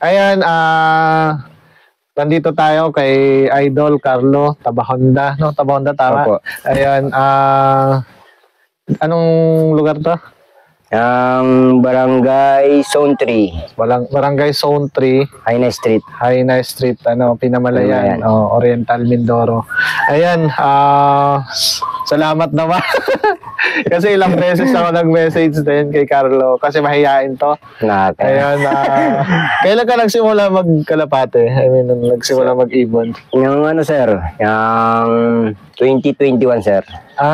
Ayan, nandito tayo kay Idol Carlo Tabahonda, no? Tabahonda, tama? Opo. Ayan, anong lugar to? Ang Barangay Zone 3. Barangay Zone 3. Hainay Street. Hainay Street, Pinamalayan, Pinamalayan. Oriental Mindoro. Ayan, salamat naman. Kasi ilang beses ako nag-message din kay Carlo kasi mahihain to. Ayan, kailan ka nagsimula magkalapate? I mean, nagsimula mag-ibon? Yung sir, yung 2021, sir.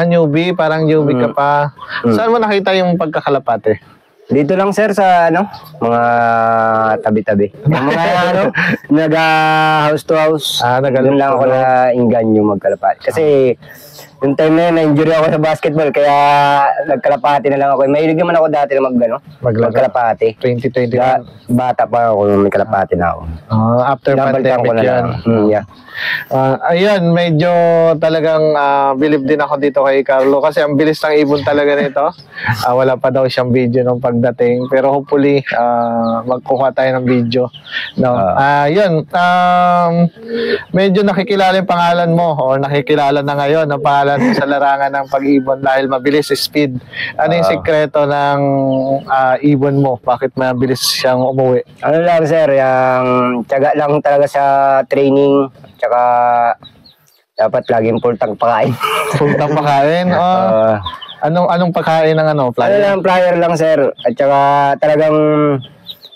Newbie, parang newbie ka pa. Saan mo nakita yung pagkakalapate? Dito lang, sir, sa mga tabi-tabi. Yung mga naga-house to house. Doon lang ako na-ingan yung magkalapate. Kasi yung time na yun, na-injury ako sa basketball, kaya nagkalapati na lang ako. Mahilig naman ako dati na magkalapati. 2021. Bata pa ako, may kalapati na ako. After pandemic yan. Yeah. Ayun, medyo talagang believe din ako dito kay Carlo kasi ang bilis ng ibon talaga nito. Wala pa daw siyang video nung pagdating, pero hopefully magkuha tayo ng video. No? Yun, medyo nakikilala yung pangalan mo o nakikilala na ngayon ang pangalan sa larangan ng pag-ibon dahil mabilis speed. Ano yung sikreto ng ibon mo? Bakit mabilis siyang umuwi? Ano lang, sir, yung tiyaga lang talaga sa training, tsaka dapat laging pultang pakain. Pultang pakain? Anong pagkain ng flyer? Flyer lang, sir. At saka talagang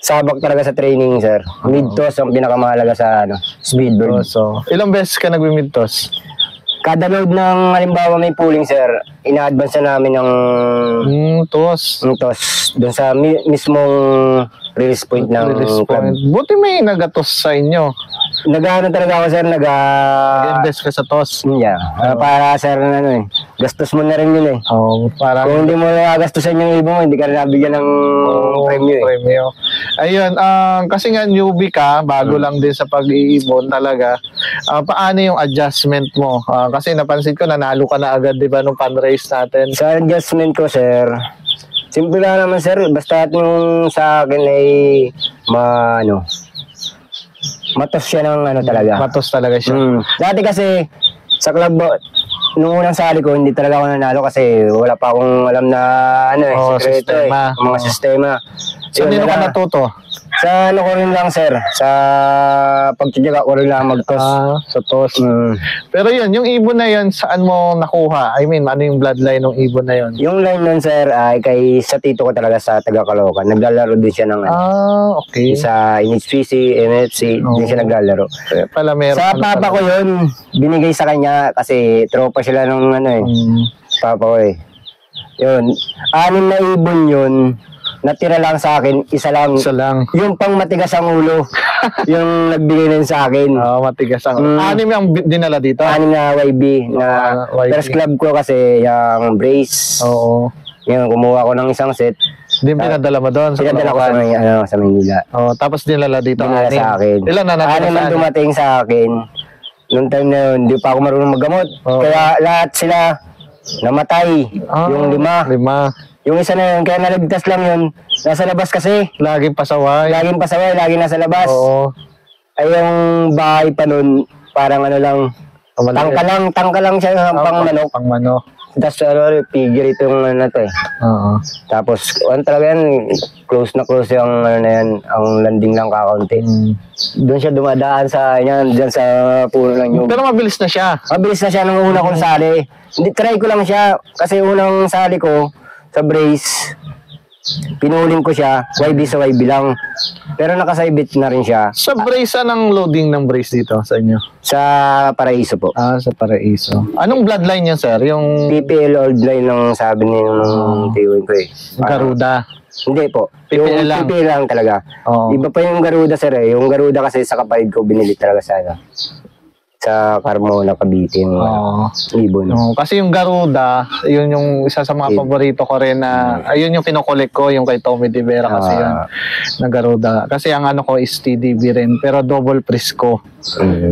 sabak talaga sa training, sir. Mid-toss ang pinakamahalaga sa speed bird. So, ilang beses ka nagwi-mid-toss? Kada load ng halimbawa may pooling, sir, ina-advance na namin ng toss. Doon sa mismong release point ng club. Buti may nagatos sa inyo. Nag-ano talaga ako, sir, nag-invest ka sa toss. Yeah. Para, sir, gastos mo na rin yun para kung hindi mo nagastusan yung ibon mo, hindi ka rin nabigyan ng premyo. Ayun, kasi nga newbie ka, bago lang din sa pag-iibon talaga. Paano yung adjustment mo? Kasi napansin ko, nanalo ka na agad, di ba, nung fundraise natin? Sa adjustment ko, sir, simple lang naman, sir. Basta yung sa akin ay matos siya ng talaga. Matos talaga siya. Dati kasi, sa club, nung unang sali ko, hindi talaga ako nanalo kasi wala pa akong alam na sekreto sistema. Mga sistema. Saan nyo ka natuto? Sa ko rin lang, sir. Sa pagtitiyaga ko rin lang mag-toss. Sa toss. Pero yun, yung ibon na yun, saan mo nakuha? I mean, ano yung bloodline ng ibon na yun? Yung line nun, sir, ay kay sa tito ko talaga sa Taga-Caloocan. Naglalaro din siya ng okay. Sa NHPC, NFC, din siya naglalaro. Pala meron. Sa papa ko yun, binigay sa kanya kasi tropa sila nung papa ko Yun, 6 na ibon yun. Natira lang sa akin, isa lang. Yung pang matigas ang ulo. Yung nagbigay nun sa akin. Matigas ang ulo. 6 ang dinala dito? 6 na YB. First club ko kasi yung brace. Oo. Yung kumuha ko ng isang set. Din pinadala mo doon? Pinadala ko sa Maynila. Tapos dinala dito? Dinala sa akin. Ilan na natira 6 dumating sa akin. Noong time na yun, hindi pa ako marunong maggamot. Kaya lahat sila namatay. Yung 5. Yung isa na yun, kaya naligtas lang yun. Nasa labas kasi. Laging pasaway, laging nasa labas. Oo. Ay yung bahay pa nun, parang lang, tangka lang siya pang manok. Pang manok. Tapos figure ito yung Tapos, talaga yan, close na yung ang landing lang kakaunti. Doon siya dumadaan dyan sa puno ng nyug. Pero mabilis na siya? Mabilis na siya nung una kong sali. Try ko lang siya, kasi unang sali ko, sa brace, pinuling ko siya, YB sa YB lang. Pero nakasaibit na rin siya. Sa brace, anong loading ng brace dito sa inyo? Sa Paraiso po. Sa Paraiso. Anong bloodline niya, sir? Yung PPL old line ng sabi ng tiwin ko Garuda? Hindi po. PPL lang? PPL lang talaga. Iba pa yung Garuda, sir. Yung Garuda kasi sa kapatid ko, binili talaga sa Carmona, Cavite yung ibon. Kasi yung Garuda, yun yung isa sa mga paborito ko rin na, ayun yung kinokolek ko, yung kay Tommy De Vera kasi yun, na Garuda. Kasi ang ko is TDB rin, pero double Prisco.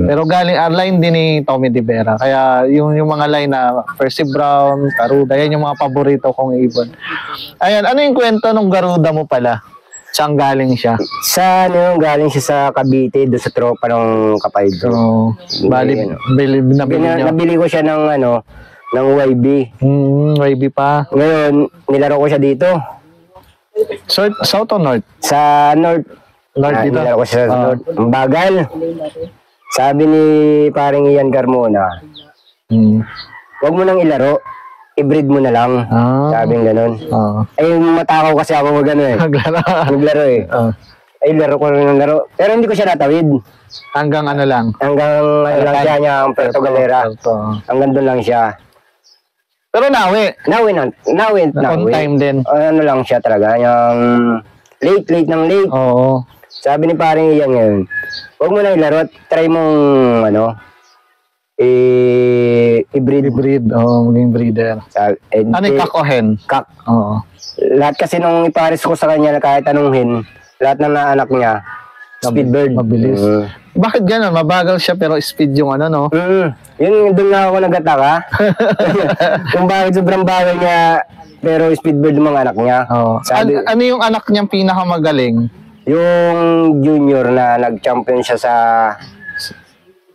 Pero galing, line din ni Tommy De Vera. Kaya yung mga line na Percy Brown, Garuda, yan yung mga paborito kong ibon. Ayan, ano yung kwento ng Garuda mo pala? Saan galing siya? Sa ano, galing siya sa Cavite, doon sa tropa ng kapatid ko. So, bali, nabili Nabili ko siya ng ano, ng YB. YB pa. Ngayon, nilaro ko siya dito. South or North? Sa North. North dito? Nilaro ko siya sa North. Ang bagal. Sabi ni paring Ian Carmona, huwag mo nang ilaro. I-breed mo na lang. Sabi ng ganun. Ay, matakaw kasi ako mag ano eh. Maglaro eh. Ay, laro ko rin ng laro. Pero hindi ko siya natawid. Hanggang ano lang? Hanggang ano lang siya niya, ang Puerto Galera. Hanggang doon lang siya. Pero nawi. Nawi. On time din. Ano lang siya talaga, yung late ng late. Oo. Sabi ni paring Iyan ngayon, huwag mo na ilaro, try mong ano, i-breed. Maging breeder. Ano yung kak o hen? Kak. Oo. Lahat kasi nung ipares ko sa kanya na kahit anong hen, lahat ng naanak niya, speedbird. Mabilis. Bakit gano'n? Mabagal siya pero speed yung ano, no? Yun, doon nga ako nagataka. Kung bakit sobrang bagal niya, pero speedbird yung mga anak niya. Sabi, ano yung anak niyang pinakamagaling? Yung junior na nag-champion siya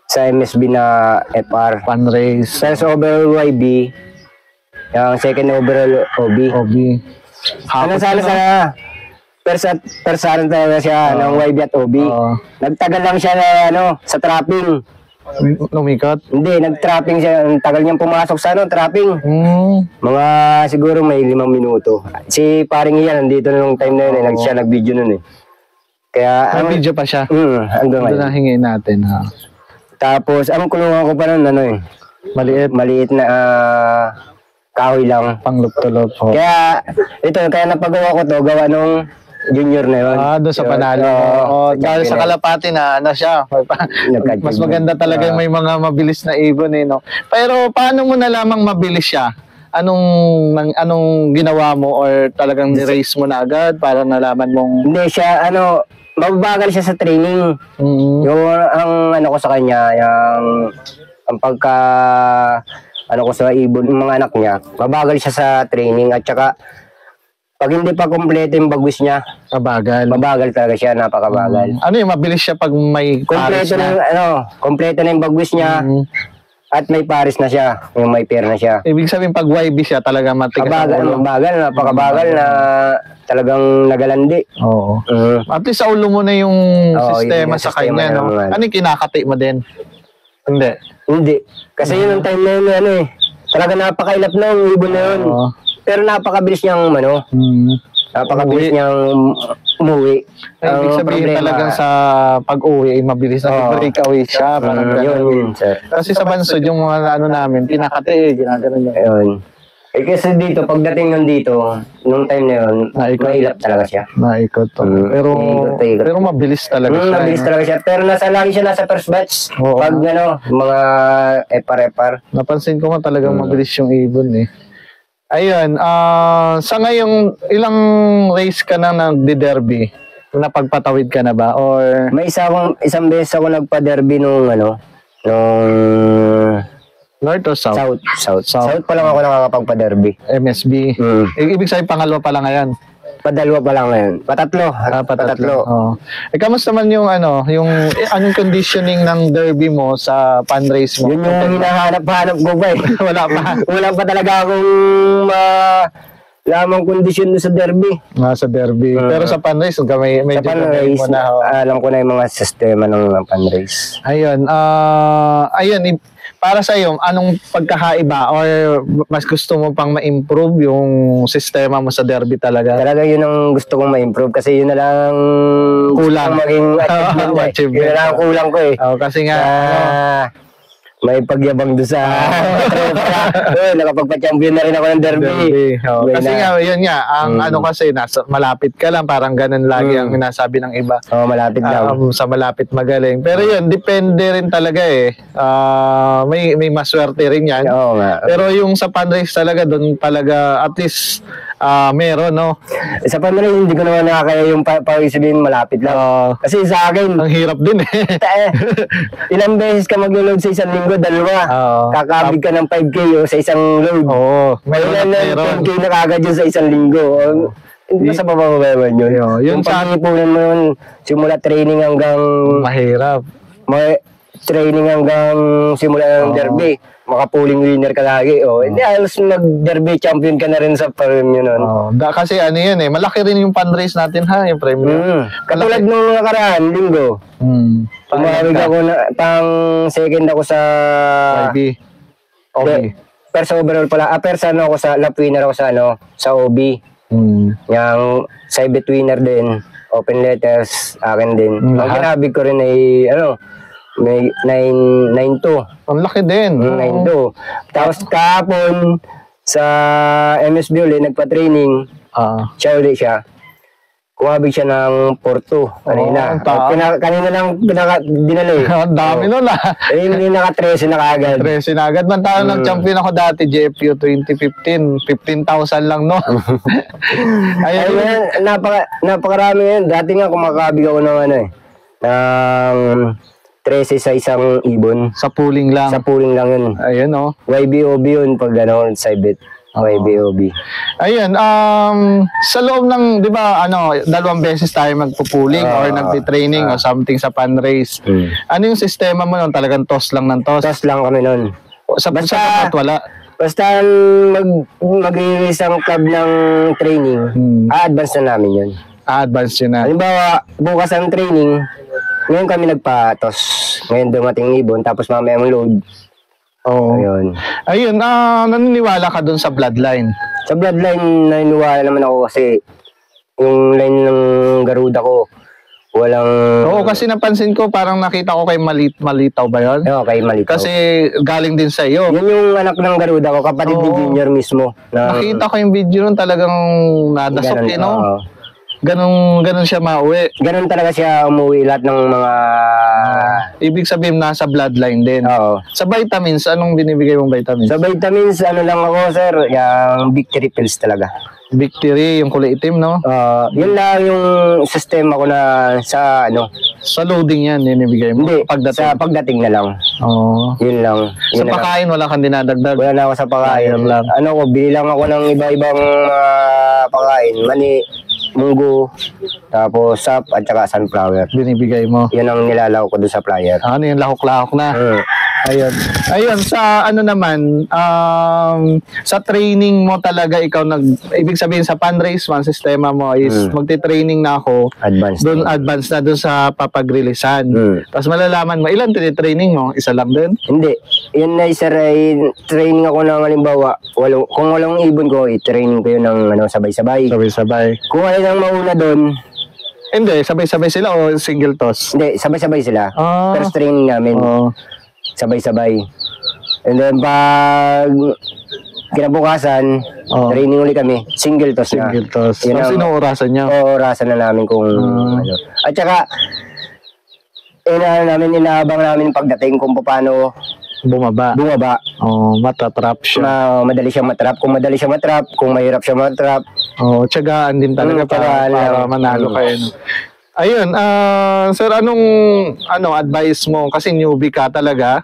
sa MSB na FR. Fan race. First overall YB, yung second overall OB. Ano sana persahan talaga siya ng YB at OB. Nagtagal lang siya na ano, sa trapping. Lumikot? Hindi, nag-trapping siya. Ang tagal niyang pumasok sa ano, trapping. Mga siguro may 5 minuto. Si paring Iyan, nandito nung time na yun, nag-video nun eh. Kaya, may video pa siya? Hanggang ngayon. Ito na hingin natin, ha? Tapos, ang kulungan ko pa nun, ano eh, maliit na kahoy lang. Pangluptulop. Kaya, kaya napagawa ko to, gawa nung junior na yun. Doon sa panalo. Dahil sa Kalapati na, ano siya, mas maganda talaga may mga mabilis na ibon eh, no? Pero, paano mo nalamang mabilis siya? Anong ginawa mo or talagang ni-race mo na agad para nalaman mong... Hindi siya, mababagal siya sa training. Yung ang ano ko sa kanya, ang pagka ko sa ibon, yung mga anak niya, mabagal siya sa training at saka pag hindi pa kompleto yung bagwis niya, mabagal talaga siya, napakabagal. Ano yung mabilis siya pag may kompleto kompleto na yung bagwis niya. At may pares na siya, yung may pair na siya. Ibig sabihin pag YB siya talaga matigas ang ulo. Napakabagal na talagang nagalandi. Oo. At least sa ulo mo na yung sistema sa kanya, no? Ano yung kinakati mo din? Hindi. Kasi yun ang time na yun, talaga napakailap na yung ibon na yun. Pero napakabilis niyang, napakabilis niyang umuwi. Ibig sabihin talagang sa pag-uwi, mabilis na breakaway siya. Yun, sir. Kasi sa bansod, yung mga namin, pinakati ginagano niya. Yun. Kasi dito, pagdating nandito, nung time na yun, mailap talaga siya. Naikot. Pero mabilis talaga siya. Mabilis talaga siya. Pero lagi siya nasa first batch. Pag mga epar-epar. Napansin ko nga talagang mabilis yung ibon eh. Ayun, sa ngayong ilang race ka na nagde-derby? Napagpatawid ka na ba? Or may isang beses ako nagpa-derby nung North or South? South pa lang ako nakakapagpa-derby. MSB. Ibig sabihin pangalawa pa lang ngayon? Padalwa pa lang ngayon. Patatlo. Kamusta man yung anong conditioning ng derby mo sa fan race mo? Yun yung hinahanap-hanap ko pa eh. Wala pa talaga akong lamang kondisyon sa derby. Sa derby. Pero sa fan race, may sa fan race, alam ko na yung mga sistema ng fan race. Ayun. Para sa iyo, anong pagkakaiba or mas gusto mo pang ma-improve yung sistema mo sa derby talaga? Talaga yun ang gusto kong ma-improve kasi yun na lang kulang maging achievement. Yun na lang kulang ko eh. Kasi nga may pagyabang doon sa nakapagpa-champion na rin ako ng derby. Kasi nga, yun nga, ang kasi, malapit ka lang, parang ganun lagi ang sinasabi ng iba. Malapit lang. Sa malapit magaling. Pero yun, depende rin talaga eh. May maswerte rin yan. Pero yung sa fan race talaga, doon talaga, at least, meron, no? Sa fan race, hindi ko naman nakakaya yung sabihin malapit lang. Kasi sa akin, ang hirap din eh. Ilang beses ka mag-load sa isang linggo, dalawa. Kakabig ka ng 5K sa isang load. Meron. 10K na kagad yun sa isang linggo. Hindi sa bababayaman yun. Yung pag-ipunan mo yun, simula training hanggang... Mahirap. Training hanggang simula ng derby. Makapuling winner ka lagi. Hindi, halos nag-derby champion ka na rin sa premium nun. Kasi ano yun malaki rin yung fundraise natin yung premium. Katulad nung nakaraan, linggo. Tumawag ako pang second ako sa... YB. Okay. First overall pala. First ako sa lap winner ako sa OB. Yung side winner din. Open letters, akin din. Ang kinabig ko rin ay may 9-2. Ang laki din. 9-2. Tapos kahapon sa MSB ulit, nagpa-training. Siya ulit siya. Kumabig siya ng 4-2 kanina. Kanina lang dinala Ang dami nun hindi naka-13 na kaagad. 13 na agad. Mantalo nag-champion ako dati, JFU 2015. 15,000 lang no. Ayun, napakarami yan. Dati nga kumakabig ako ng ng 13 sa isang ibon. Sa pooling lang. Sa pooling lang yun. Ayun YBOB yun pag side bet. YBOB. Ayun, sa loob ng, di ba, 2 beses tayo magpo-pooling or nagti-training o something sa fundraise. Ano yung sistema mo nun? Talagang toss lang ng toss? Toss lang kami nun. Basta wala? Basta mag-release ang club ng training, a-advance na namin yun. A-advance yun na. Halimbawa, bukas ang training, ngayon kami nagpa-toss. Ngayon dumating ibon, tapos mamaya ang load. Ayun, naniniwala ka dun sa bloodline? Sa bloodline, naniniwala naman ako kasi yung line ng Garuda ko, walang... Oo, kasi napansin ko, parang nakita ko kay Malitaw ba yun? Oo, kay Malitaw. Kasi galing din sa iyo. Yun yung anak ng Garuda ko, kapatid ni Junior mismo. Nakita ko yung video nun, talagang nadasok Ganun siya mauwi. Ganun talaga siya umuwi lahat ng mga... Ibig sabihin nasa bloodline din. Sa vitamins, anong binibigay mong vitamins? Sa vitamins, lang ako sir, yung victory pills talaga. Victory, yung kulay itim, no? Yun lang yung sistema ko na sa Sa loading yan, binibigay mo? Hindi, pagdating. sa pagdating na lang. Yun lang. Sa pagkain, wala kang dinadagdag? Wala na ako sa pakain. Bilang ako ng iba-ibang pakain. Mani, munggo, tapos sap, at saka sunflower. Binibigay mo? Yan ang nilalako ko doon sa flyer. Ano yung lahok-lahok na? Ayun, sa naman, sa training mo talaga ikaw ibig sabihin sa fundraise man, sistema mo is magti-training na ako. Advance na doon sa papag-releasean. Tapos malalaman mo, ilan training mo? Isa lang din? Hindi. Yun na sir, training ako ng halimbawa, kung walang ibon ko, i-training ko yun ng sabay-sabay. Sabay-sabay. Kung alin ang mauna doon, hindi, sabay-sabay sila o single toss? Hindi, sabay-sabay sila. First training namin. Sabay-sabay. And then pag kinabukasan, training ulit kami, single toss na. Single toss. Tapos inuurasan nyo? Oo, orasan na namin kung At saka, inaabang namin pagdating kung paano bumaba. Matatrap siya. Madali siya matrap. Kung madali siya matrap, kung mahirap siya matrap. Tiyagaan din talaga para manalo kayo. Ayun, sir, anong advice mo? Kasi newbie ka talaga.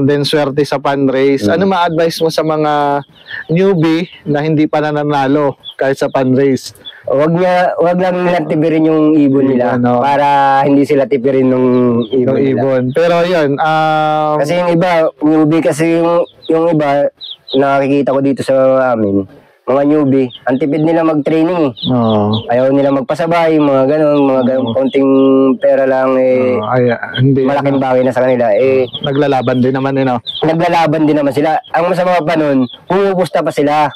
Then swerte sa fundraise. Ano ma-advise mo sa mga newbie na hindi pa nananalo kahit sa fundraise? Wag lang nila tipirin yung ibon nila para hindi sila tipirin ng ibon. Pero yun, kasi yung iba, newbie kasi yung iba nakikita ko dito sa amin, mga newbie, ang tipid nila mag-training. Ayaw nila magpasabay, mga ganun, konting pera lang malaking bagay na sa kanila. Naglalaban din naman Naglalaban din naman sila. Ang masama pa nun, pumupusta pa sila.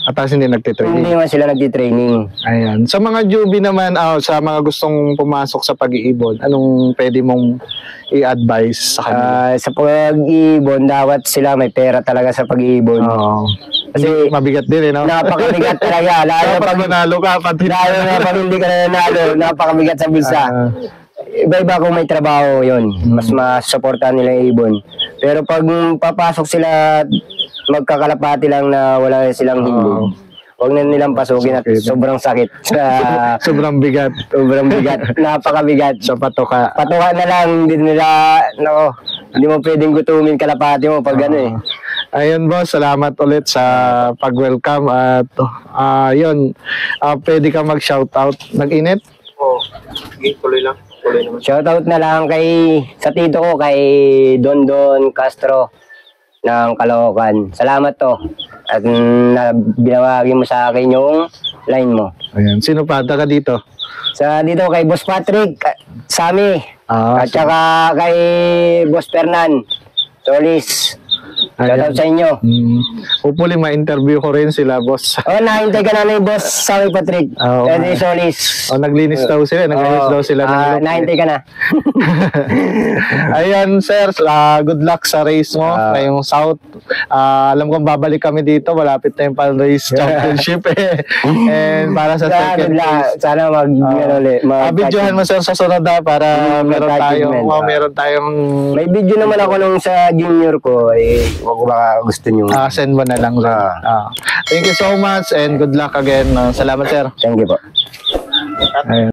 At hindi nagtitraining. Hindi naman sila nagtitraining. Ayan. Sa mga newbie naman, sa mga gustong pumasok sa pag-iibon, anong pwede mong i-advise sa kanila? Sa pag-iibon, dapat sila may pera talaga sa pag-iibon. Kasi mabigat din napakabigat talaga. Lalo pag nanalo ka, lalo na pag hindi ka nanalo, napakabigat sa bulsa. Iba-iba kung may trabaho yun. Mas masuportahan nila yung ibon. Pero pag papasok sila, magkakalapati lang na wala silang hiling. Huwag na nilang pasukin at sobrang sakit. Sobrang bigat. Napakabigat. Sa patoka. Patoka na lang. Hindi mo pwedeng gutumin kalapati mo pag Ayun boss, salamat ulit sa pag-welcome at yun, pwede ka mag-shoutout. Nag-init? Oo. Sige, tuloy lang. Tuloy naman. Shoutout na lang sa tito ko, kay Don Don Castro ng Caloocan. Salamat to. At binawagi mo sa akin yung line mo. Ayan. Sino pa? Taga dito? Dito kay Boss Patrick, Sammy, at saka kay Boss Fernan, Solis. Shoutout sa inyo. Hopefully ma-interview ko rin sila, boss. Nahintay ka na ni Boss Sammy Patrick. Kay Solis. Naglinis daw sila. Naglinis daw sila ng ilok. Nahintay ka na. Ayan, sir. Good luck sa race mo ngayong South. Alam kong babalik kami dito. Malapit na yung Pan-Race Championship eh. And para sa second race. Sana videohan mo, sir, sa sunod para meron tayong may video naman ako nung sa junior ko. Kung baka gusto nyo. Send mo na lang. Thank you so much and good luck again. Salamat, sir. Thank you po. Ayan.